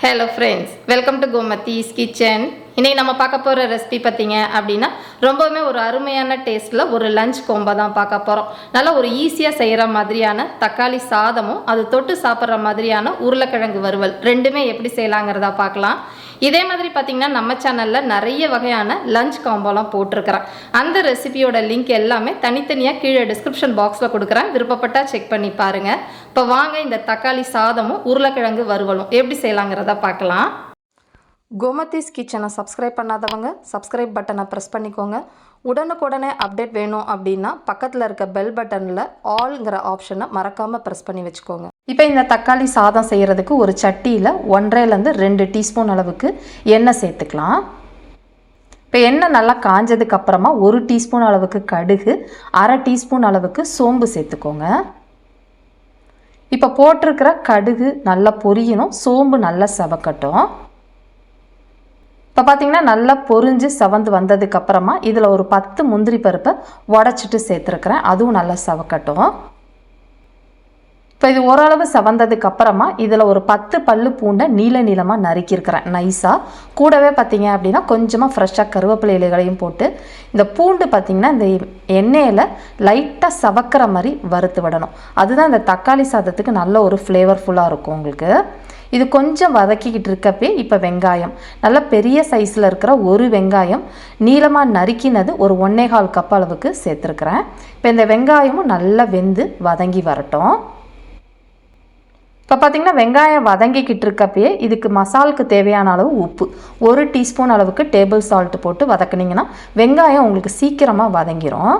Hello friends, welcome to Gomathi's kitchen. இன்னைக்கு நம்ம பார்க்க போற ரெசிபி பாத்தீங்க அப்படினா ரொம்பவே ஒரு அருமையான டேஸ்ட்ல ஒரு லஞ்ச் கோம்போ தான் பார்க்க போறோம். நல்ல ஒரு ஈஸியா செய்யற மாதிரியான தக்காளி சாதமும் அது தொட்டு சாப்பிடுற மாதிரியான உருளைக்கிழங்கு வறுவல் ரெண்டுமே எப்படி செய்யலாம்ங்கறத பார்க்கலாம். இதே மாதிரி பாத்தீங்கன்னா நம்ம சேனல்ல நிறைய வகையான லஞ்ச் காம்போலாம் போட்டுருக்கேன். அந்த ரெசிபியோட லிங்க் எல்லாமே தனித்தனியா கீழே டிஸ்கிரிப்ஷன் பாக்ஸ்ல கொடுக்குறேன். விருப்பப்பட்டா செக் பண்ணி பாருங்க. இப்போ வாங்க இந்த தக்காளி சாதமும் உருளைக்கிழங்கு வறுவலும் எப்படி செய்யலாம்ங்கறத பார்க்கலாம். கோமதிஸ் கிச்சனை சப்ஸ்கிரைப் பண்ணாதவங்க சப்ஸ்கிரைப் பட்டனை ப்ரெஸ் பண்ணிக்கோங்க. உடனுக்குடனே அப்டேட் வேணும் அப்படின்னா பக்கத்தில் இருக்க பெல் பட்டனில் ஆல்ங்கிற ஆப்ஷனை மறக்காமல் ப்ரெஸ் பண்ணி வச்சுக்கோங்க. இப்போ இந்த தக்காளி சாதம் செய்கிறதுக்கு ஒரு சட்டியில் 1.5 to 2 டீஸ்பூன் அளவுக்கு எண்ணெய் சேர்த்துக்கலாம். இப்போ எண்ணெய் நல்லா காஞ்சதுக்கு அப்புறமா 1 டீஸ்பூன் அளவுக்கு கடுகு, 1/2 டீஸ்பூன் அளவுக்கு சோம்பு சேர்த்துக்கோங்க. இப்போ போட்டிருக்கிற கடுகு நல்லா பொரியணும், சோம்பு நல்லா செவக்கட்டும். இப்போ பார்த்தீங்கன்னா நல்லா பொரிஞ்சு செவந்து வந்ததுக்கு அப்புறமா இதில் ஒரு 10 முந்திரி பருப்பை உடச்சிட்டு சேர்த்துருக்குறேன். அதுவும் நல்லா செவக்கட்டும். இப்போ இது ஓரளவு செவந்ததுக்கு அப்புறமா இதில் ஒரு 10 பல்லு பூண்டை நீளமாக நறுக்கியிருக்கிறேன் நைஸாக. கூடவே பார்த்தீங்க அப்படின்னா கொஞ்சமாக ஃப்ரெஷ்ஷாக கருவேப்பிலை இலைகளையும் போட்டு இந்த பூண்டு பார்த்திங்கன்னா இந்த எண்ணெயில் லைட்டாக சவக்கிற மாதிரி வறுத்து விடணும். அதுதான் இந்த தக்காளி சாதத்துக்கு நல்ல ஒரு ஃப்ளேவர்ஃபுல்லாக இருக்கும் உங்களுக்கு. இது கொஞ்சம் வதக்கிக்கிட்டு இருக்கப்பே இப்போ வெங்காயம் நல்ல பெரிய சைஸில் இருக்கிற ஒரு வெங்காயம் நீளமாக நறுக்கினது ஒரு 1.25 கப் அளவுக்கு சேர்த்துருக்குறேன். இப்போ இந்த வெங்காயமும் நல்லா வெந்து வதங்கி வரட்டும். இப்போ பார்த்திங்கன்னா வெங்காயம் வதங்கிக்கிட்டு இருக்கப்பே இதுக்கு மசாலுக்கு தேவையான அளவு உப்பு 1 டீஸ்பூன் அளவுக்கு டேபிள் சால்ட் போட்டு வதக்குனிங்கன்னா வெங்காயம் உங்களுக்கு சீக்கிரமாக வதங்கிரும்.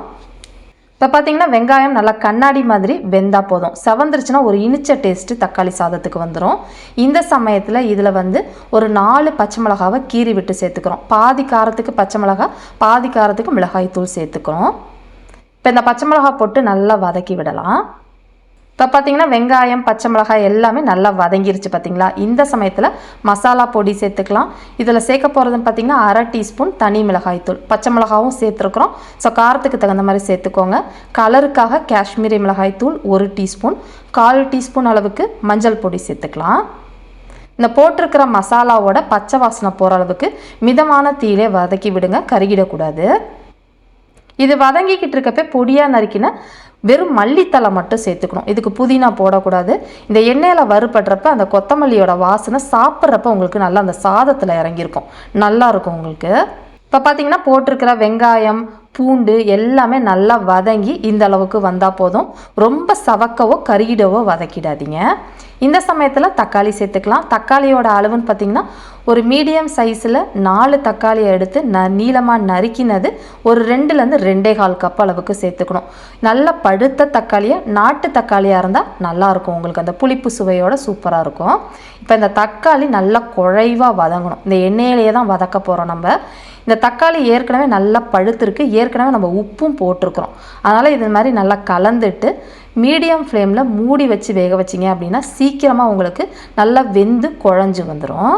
இப்போ பார்த்தீங்கன்னா வெங்காயம் நல்லா கண்ணாடி மாதிரி வெந்தால் போதும். செவந்துருச்சுன்னா ஒரு இனிச்ச டேஸ்ட்டு தக்காளி சாதத்துக்கு வந்துடும். இந்த சமயத்தில் இதில் ஒரு 4 பச்சை மிளகாவை கீறி விட்டு சேர்த்துக்கிறோம். பாதி காரத்துக்கு பச்சை மிளகா, பாதி காரத்துக்கு மிளகாய் தூள் சேர்த்துக்கிறோம். இப்போ இந்த பச்சை மிளகா போட்டு நல்லா வதக்கி விடலாம். இப்போ பார்த்தீங்கன்னா வெங்காயம், பச்சை மிளகாய் எல்லாமே நல்லா வதங்கிருச்சு பார்த்தீங்களா. இந்த சமயத்தில் மசாலா பொடி சேர்த்துக்கலாம். இதில் சேர்க்க போகிறதுன்னு பார்த்தீங்கன்னா 1/2 டீஸ்பூன் தனி மிளகாய் தூள், பச்சை மிளகாவும் சேர்த்துருக்குறோம். ஸோ காரத்துக்கு தகுந்த மாதிரி சேர்த்துக்கோங்க. கலருக்காக காஷ்மீரி மிளகாய் தூள் 1 டீஸ்பூன், 1/4 டீஸ்பூன் அளவுக்கு மஞ்சள் பொடி சேர்த்துக்கலாம். இந்த போட்டிருக்கிற மசாலாவோட பச்சை வாசனை போகிற அளவுக்கு மிதமான தீயிலே வதக்கி விடுங்க, கருகிடக்கூடாது. இது வதங்கிக்கிட்டு இருக்கப்போ பொடியாக நறுக்கின வெறும் மல்லித்தலை மட்டும் சேர்த்துக்கணும். இதுக்கு புதினா போடக்கூடாது. இந்த எண்ணெயில் வறுபடுறப்ப அந்த கொத்தமல்லியோட வாசனை சாப்பிட்றப்ப உங்களுக்கு நல்லா அந்த சாதத்தில் இறங்கியிருக்கும், நல்லாயிருக்கும் உங்களுக்கு. இப்போ பார்த்தீங்கன்னா போட்டிருக்கிற வெங்காயம், பூண்டு எல்லாமே நல்லா வதங்கி இந்த அளவுக்கு வந்தால் போதும். ரொம்ப சவக்கவோ கருகிடவோ வதக்கிடாதீங்க. இந்த சமயத்தில் தக்காளி சேர்த்துக்கலாம். தக்காளியோட அளவுன்னு பார்த்திங்கன்னா ஒரு மீடியம் சைஸில் 4 தக்காளியை எடுத்து நீளமாக நறுக்கினது ஒரு 2 to 2.25 கப் அளவுக்கு சேர்த்துக்கணும். நல்ல பழுத்த தக்காளியாக நாட்டு தக்காளியாக இருந்தால் நல்லாயிருக்கும் உங்களுக்கு, அந்த புளிப்பு சுவையோட சூப்பராக இருக்கும். இப்போ இந்த தக்காளி நல்லா குழைவாக வதங்கணும். இந்த எண்ணெயிலேயே தான் வதக்க போகிறோம் நம்ம. இந்த தக்காளி ஏற்கனவே நல்லா பழுத்திருக்கு, ஏற்கனவே நம்ம உப்பும் போட்டிருக்கிறோம். அதனால் இது மாதிரி நல்லா கலந்துட்டு மீடியம் ஃப்ளேமில் மூடி வச்சு வேக வச்சிங்க அப்படின்னா சீக்கிரமாக உங்களுக்கு நல்லா வெந்து குழஞ்சி வந்துடும்.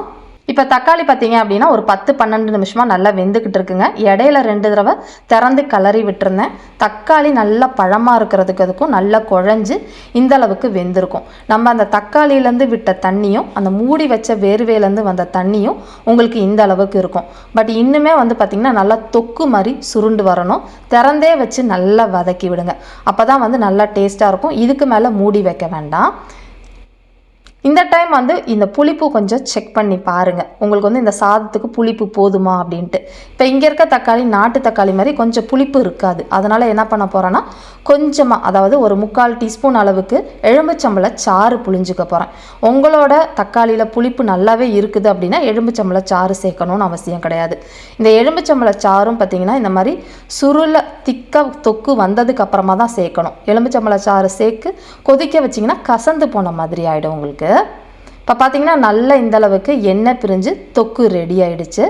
இப்போ தக்காளி பார்த்தீங்க அப்படின்னா ஒரு 10-12 நிமிஷமாக நல்லா வெந்துக்கிட்டு இருக்குங்க. இடையில 2 தடவை திறந்து கிளறி விட்டுருந்தேன். தக்காளி நல்லா பழமாக இருக்கிறதுக்கு அதுக்கும் நல்லா குழஞ்சி இந்த அளவுக்கு வெந்திருக்கும். நம்ம அந்த தக்காளியிலேருந்து விட்ட தண்ணியும் அந்த மூடி வச்ச வேர்வேலேருந்து வந்த தண்ணியும் உங்களுக்கு இந்த அளவுக்கு இருக்கும். பட் இன்னுமே பார்த்திங்கன்னா நல்லா தொக்கு மாதிரி சுருண்டு வரணும். திறந்தே வச்சு நல்லா வதக்கி விடுங்க. அப்போ தான் நல்லா டேஸ்ட்டாக இருக்கும். இதுக்கு மேலே மூடி வைக்க வேண்டாம். இந்த டைம் இந்த புளிப்பு கொஞ்சம் செக் பண்ணி பாருங்கள், உங்களுக்கு இந்த சாதத்துக்கு புளிப்பு போதுமா அப்படின்ட்டு. இப்போ இங்கே இருக்க தக்காளி நாட்டு தக்காளி மாதிரி கொஞ்சம் புளிப்பு இருக்காது. அதனால் என்ன பண்ண போகிறேன்னா கொஞ்சமாக, அதாவது ஒரு 3/4 டீஸ்பூன் அளவுக்கு எலும்புச்சம்பழ சாறு புளிஞ்சுக்க போகிறேன். உங்களோட தக்காளியில் புளிப்பு நல்லாவே இருக்குது அப்படின்னா எலும்புச்சம்பழ சாறு சேர்க்கணும்னு அவசியம் கிடையாது. இந்த எலும்புச்சம்பழ சாறும் பார்த்திங்கன்னா இந்த மாதிரி சுருள திக்காக தொக்கு வந்ததுக்கு அப்புறமா தான் சேர்க்கணும். எலும்புச்சம்பழ சாறு சேர்த்து கொதிக்க வச்சிங்கன்னா கசந்து போன மாதிரி ஆகிடும் உங்களுக்கு. இப்போ பார்த்தீங்கன்னா நல்லா இந்தளவுக்கு எண்ணெய் பிரிஞ்சு தொக்கு ரெடி ஆகிடுச்சு.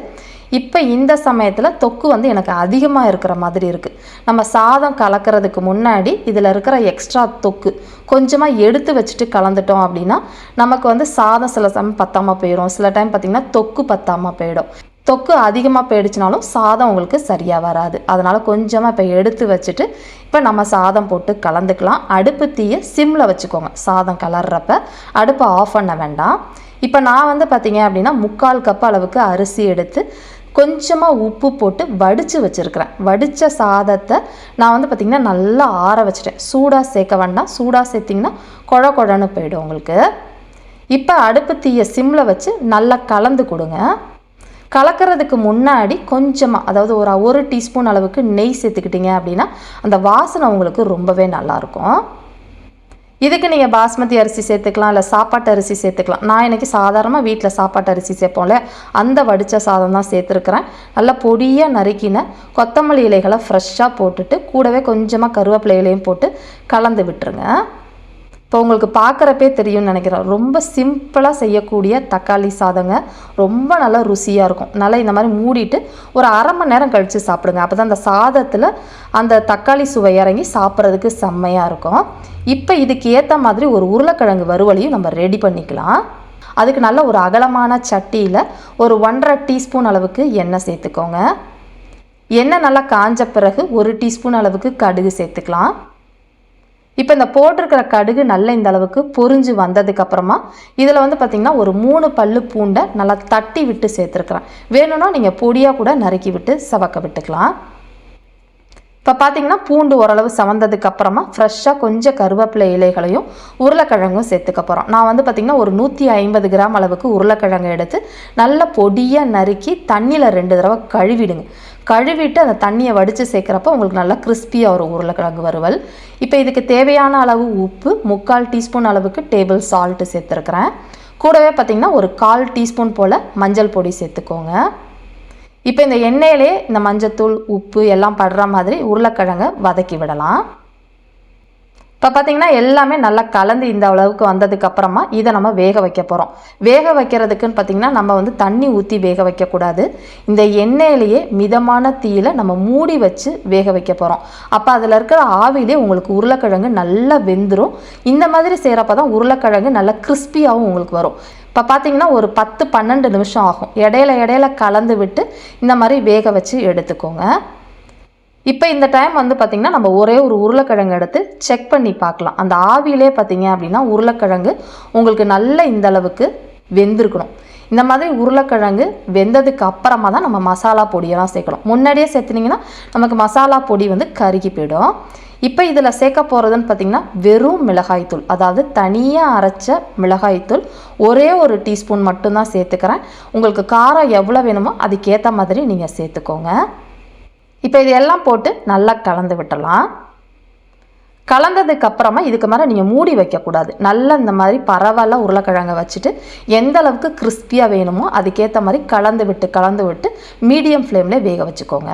இப்போ இந்த சமயத்தில் தொக்கு எனக்கு அதிகமாக இருக்கிற மாதிரி இருக்குது. நம்ம சாதம் கலக்கிறதுக்கு முன்னாடி இதில் இருக்கிற எக்ஸ்ட்ரா தொக்கு கொஞ்சமாக எடுத்து வச்சுட்டு கலந்துட்டோம் அப்படின்னா நமக்கு சாதம் சில சமயம் பத்தாமல் போயிடும், சில டைம் பார்த்திங்கன்னா தொக்கு பத்தாமல் போயிடும். தொக்கு அதிகமாக போயிடுச்சுனாலும் சாதம் உங்களுக்கு சரியாக வராது. அதனால் கொஞ்சமாக இப்போ எடுத்து வச்சுட்டு இப்போ நம்ம சாதம் போட்டு கலந்துக்கலாம். அடுப்பு தீயை சிம்மில் வச்சுக்கோங்க. சாதம் கலர்றப்ப அடுப்பை ஆஃப் பண்ண வேண்டாம். இப்போ நான் வந்து பார்த்தீங்க அப்படின்னா 3/4 கப் அளவுக்கு அரிசி எடுத்து கொஞ்சமாக உப்பு போட்டு வடித்து வச்சுருக்கிறேன். வடித்த சாதத்தை நான் வந்து பார்த்திங்கன்னா நல்லா ஆற வச்சுட்டேன். சூடாக சேர்க்க வேண்டாம். சூடாக சேர்த்திங்கன்னா குழ குழன்னு போயிடும் உங்களுக்கு. இப்போ அடுப்பு தீயை சிம்மில் வச்சு நல்லா கலந்து கொடுங்க. கலக்கிறதுக்கு முன்னாடி கொஞ்சமாக, அதாவது ஒரு 1 டீஸ்பூன் அளவுக்கு நெய் சேர்த்துக்கிட்டிங்க அப்படின்னா அந்த வாசனை உங்களுக்கு ரொம்பவே நல்லாயிருக்கும். இதுக்கு நீங்கள் பாஸ்மதி அரிசி சேர்த்துக்கலாம், இல்லை சாப்பாட்டு அரிசி சேர்த்துக்கலாம். நான் இன்றைக்கி சாதாரணமாக வீட்டில் சாப்பாட்டு அரிசி சேர்ப்போம்ல, அந்த வடித்த சாதம் தான் சேர்த்துருக்குறேன். நல்லா பொடியாக நறுக்கின கொத்தமல்லி இலைகளை ஃப்ரெஷ்ஷாக போட்டுட்டு கூடவே கொஞ்சமாக கருவேப்பிலை இலையும் போட்டு கலந்து விட்டுருங்க. இப்போ உங்களுக்கு பார்க்குறப்பே தெரியும்னு நினைக்கிறேன். ரொம்ப சிம்பிளாக செய்யக்கூடிய தக்காளி சாதங்க, ரொம்ப நல்லா ருசியாக இருக்கும். நல்லா இந்த மாதிரி மூடிட்டு ஒரு 1/2 மணி நேரம் கழித்து சாப்பிடுங்க. அப்போ தான் அந்த சாதத்தில் அந்த தக்காளி சுவை இறங்கி சாப்பிட்றதுக்கு செம்மையாக இருக்கும். இப்போ இதுக்கு ஏற்ற மாதிரி ஒரு உருளைக்கிழங்கு வறுவலையும் நம்ம ரெடி பண்ணிக்கலாம். அதுக்கு நல்ல ஒரு அகலமான சட்டியில் ஒரு 1.5 டீஸ்பூன் அளவுக்கு எண்ணெய் சேர்த்துக்கோங்க. எண்ணெய் நல்லா காஞ்ச பிறகு 1 டீஸ்பூன் அளவுக்கு கடுகு சேர்த்துக்கலாம். இப்போ இந்த போட்டிருக்கிற கடுகு நல்ல இந்த அளவுக்கு பொரிஞ்சு வந்ததுக்கப்புறமா இதில் வந்து பார்த்திங்கன்னா ஒரு 3 பல்லு பூண்டை நல்லா தட்டி விட்டு சேர்த்துருக்குறேன். வேணும்னா நீங்கள் பொடியாக கூட நறுக்கி விட்டு சவக்க விட்டுக்கலாம். இப்போ பார்த்திங்கன்னா பூண்டு ஓரளவு சவந்ததுக்கப்புறமா ஃப்ரெஷ்ஷாக கொஞ்சம் கருவேப்பிலை இலைகளையும் உருளைக்கிழங்கும் சேர்த்துக்க போகிறோம். நான் வந்து பார்த்திங்கன்னா ஒரு 150 கிராம் அளவுக்கு உருளைக்கிழங்கு எடுத்து நல்லா பொடியாக நறுக்கி தண்ணியில் 2 தடவை கழுவிடுங்க. கழுவிட்டு அந்த தண்ணியை வடித்து சேர்க்குறப்ப உங்களுக்கு நல்லா கிறிஸ்பியாக ஒரு உருளைக்கிழங்கு வறுவல். இப்போ இதுக்கு தேவையான அளவு உப்பு, 3/4 டீஸ்பூன் அளவுக்கு டேபிள் சால்ட்டு சேர்த்துருக்குறேன். கூடவே பார்த்திங்கன்னா ஒரு 1/4 டீஸ்பூன் போல் மஞ்சள் பொடி சேர்த்துக்கோங்க. இப்போ இந்த எண்ணெயிலே இந்த மஞ்சத்தூள் உப்பு எல்லாம் படுற மாதிரி உருளைக்கிழங்கை வதக்கி விடலாம். இப்போ பார்த்திங்கன்னா எல்லாமே நல்லா கலந்து இந்த அளவுக்கு வந்ததுக்கப்புறமா இதை நம்ம வேக வைக்க போகிறோம். வேக வைக்கிறதுக்குன்னு பார்த்திங்கன்னா நம்ம வந்து தண்ணி ஊற்றி வேக வைக்கக்கூடாது. இந்த எண்ணெயிலேயே மிதமான தீயில் நம்ம மூடி வச்சு வேக வைக்க போகிறோம். அப்போ அதில் இருக்கிற ஆவிலே உங்களுக்கு உருளைக்கிழங்கு நல்லா வெந்துடும். இந்த மாதிரி செய்கிறப்ப தான் உருளைக்கிழங்கு நல்லா கிறிஸ்பியாகவும் உங்களுக்கு வரும். இப்போ பார்த்திங்கன்னா ஒரு 10-12 நிமிஷம் ஆகும். இடையில கலந்து விட்டு இந்த மாதிரி வேக வச்சு எடுத்துக்கோங்க. இப்போ இந்த டைம் வந்து பார்த்திங்கன்னா நம்ம ஒரே ஒரு உருளைக்கிழங்கு எடுத்து செக் பண்ணி பார்க்கலாம். அந்த ஆவியிலே பார்த்திங்க அப்படின்னா உருளைக்கிழங்கு உங்களுக்கு நல்ல இந்த அளவுக்கு வெந்திருக்கணும். இந்த மாதிரி உருளைக்கிழங்கு வெந்ததுக்கு அப்புறமா தான் நம்ம மசாலா பொடியெல்லாம் சேர்க்கணும். முன்னாடியே சேர்த்துனிங்கன்னா நமக்கு மசாலா பொடி வந்து கருகி போயிடும். இப்போ இதில் சேர்க்க போகிறதுன்னு பார்த்திங்கன்னா வெறும் மிளகாய்த்தூள், அதாவது தனியாக அரைச்ச மிளகாய்த்தூள் ஒரே ஒரு டீஸ்பூன் மட்டும்தான் சேர்த்துக்கிறேன். உங்களுக்கு காரம் எவ்வளோ வேணுமோ அதுக்கேற்ற மாதிரி நீங்கள் சேர்த்துக்கோங்க. இப்போ இது எல்லாம் போட்டு நல்லா கலந்து விட்டலாம். கலந்ததுக்கப்புறமா இதுக்கு மேலே நீங்கள் மூடி வைக்கக்கூடாது. நல்லா இந்த மாதிரி பரவாயில்ல உருளைக்கிழங்கை வச்சுட்டு எந்த அளவுக்கு கிறிஸ்பியாக வேணுமோ அதுக்கேற்ற மாதிரி கலந்து விட்டு மீடியம் ஃப்ளேமில் வேக வச்சுக்கோங்க.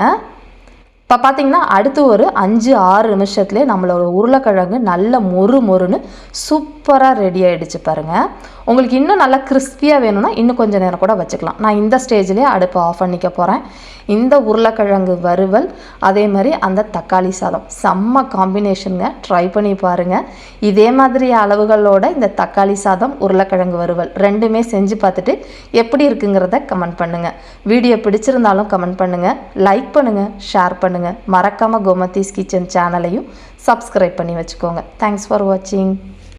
இப்போ பார்த்திங்கன்னா அடுத்து ஒரு 5-6 நிமிஷத்துலேயே நம்மளோட உருளைக்கிழங்கு நல்ல மொறுன்னு சூப்பராக ரெடி ஆகிடுச்சு பாருங்கள். உங்களுக்கு இன்னும் நல்லா கிறிஸ்பியாக வேணும்னா இன்னும் கொஞ்சம் நேரம் கூட வச்சுக்கலாம். நான் இந்த ஸ்டேஜ்லேயே அடுப்பை ஆஃப் பண்ணிக்க போகிறேன். இந்த உருளைக்கிழங்கு வறுவல் அதே மாதிரி அந்த தக்காளி சாதம் செம்ம காம்பினேஷனுங்க. ட்ரை பண்ணி பாருங்கள். இதே மாதிரி அளவுகளோட இந்த தக்காளி சாதம் உருளைக்கிழங்கு வறுவல் ரெண்டுமே செஞ்சு பார்த்துட்டு எப்படி இருக்குங்கிறத கமெண்ட் பண்ணுங்கள். வீடியோ பிடிச்சிருந்தாலும் கமெண்ட் பண்ணுங்கள், லைக் பண்ணுங்கள், ஷேர் பண்ணுங்கள். மறக்காமல் கோமதிஸ் கிச்சன் சேனலையும் சப்ஸ்கிரைப் பண்ணி வச்சுக்கோங்க. தேங்க்ஸ் ஃபார் வாட்சிங்.